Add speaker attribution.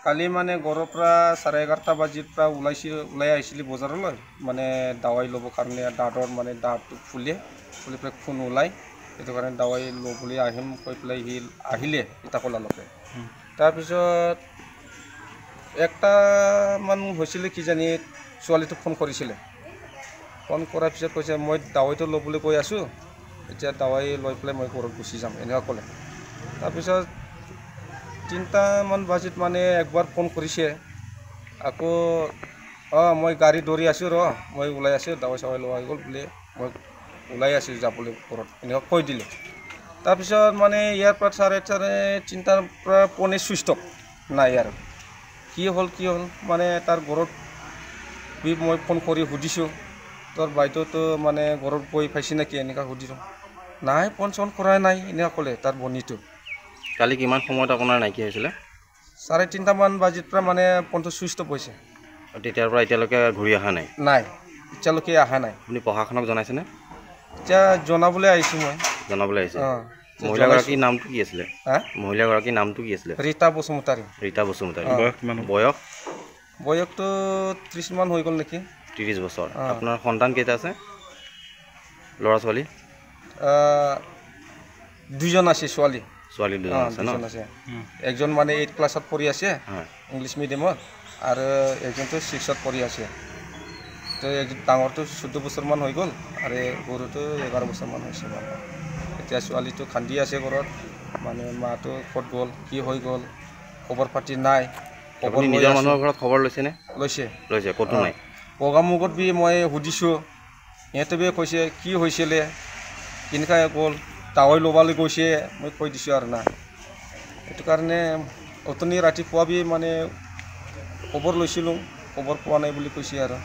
Speaker 1: কালি মানে ঘৰৰ পৰা 11:30 বাজিৰ পৰা ওলাই আহিছিলোঁ বজাৰলৈ মানে দাৱাই ল'ব কাৰণে দাঁতৰ মানে দাঁতটো ফুলি পেলাই খুন ওলাই সেইটো কাৰণে দাৱাই ল'বলৈ আহিম কৈ পেলাই সি আহিলে ইটাকলালৈকে তাৰপিছত 1টামান হৈছিলে কিজানি ছোৱালীটোক ফোন কৰিছিলে ফোন কৰাৰ পিছত কৈছে মই দাৱাইটো ল'বলৈ কৈ আছোঁ এতিয়া দাৱাই লৈ পেলাই মই ঘৰত গুচি যাম এনেকুৱা ক'লে তাৰপিছত 3টামান বাজিত মানে একবাৰ ফোন কৰিছে আকৌ মই গাড়ী দৌৰি আছোঁ মই ওলাই আছোঁ দাৱাই চাৱাই লোৱা হৈ গ'ল বুলি মই ওলাই আছোঁ যাবলৈ ঘৰত এনেকুৱা কৈ দিলে তাৰপিছত মানে ইয়াৰ পৰা 3:30টাৰ পৰা ফোনে ছুইচ অফ নাই আৰু কি হ'ল মানে তাৰ ঘৰত মই ফোন কৰি সুধিছোঁ তোৰ বাইদেউতো মানে ঘৰত গৈ পাইছে নেকি এনেকুৱা সুধিছোঁ নাই ফোন চোন কৰাই নাই এনেকুৱা ক'লে তাৰ ভনীটো
Speaker 2: কালি কিমান সময়ত আপোনাৰ নাইকিয়া হৈছিলে
Speaker 1: 3:30মান বাজিৰ পৰা মানে ফোনটো ছুইচ অফ হৈছে
Speaker 2: তেতিয়াৰ পৰা এতিয়ালৈকে ঘূৰি অহা নাই
Speaker 1: এতিয়ালৈকে অহা নাই
Speaker 2: আপুনি প্ৰশাসনক জনাইছেনে
Speaker 1: এতিয়া জনাবলৈ আহিছোঁ মই
Speaker 2: জনাবলৈ আহিছে মহিলাগৰাকীৰ নামটো কি আছিলে মহিলাগৰাকীৰ নামটো কি আছিলে
Speaker 1: ৰীতা বসুমতাৰী
Speaker 2: বয়স কিমান
Speaker 1: বয়সটো 30মান হৈ গ'ল নেকি
Speaker 2: 30 বছৰ আপোনাৰ সন্তান কেইটা আছে ল'ৰা ছোৱালী
Speaker 1: দুজন আছে ছোৱালী
Speaker 2: দুজন আছে ন
Speaker 1: একজন মানে 8 ক্লাছত পঢ়ি আছে ইংলিছ মিডিয়ামত আৰু একজনটো 6ত পঢ়ি আছে তো ডাঙৰটো 14 বছৰমান হৈ গ'ল আৰু সৰুটো 11 বছৰমান হৈছে মানে এতিয়া ছোৱালীটো কান্দি আছে ঘৰত মানে মাটো ক'ত গ'ল কি হৈ গ'ল খবৰ পাতি নাই
Speaker 2: আপুনি নিজৰ মানুহৰ ঘৰত খবৰ লৈছেনে
Speaker 1: লৈছে
Speaker 2: ক'তো নাই
Speaker 1: পগামুগত বি মই সুধিছোঁ সিহঁতে কৈছে কি হৈছিলে কেনেকৈ গ'ল দাৱাই ল'বলৈ গৈছে মই কৈ দিছোঁ আৰু না সেইটো কাৰণে অথনি ৰাতিপুৱা বি মানে খবৰ লৈছিলোঁ খবৰ পোৱা নাই বুলি কৈছে আৰু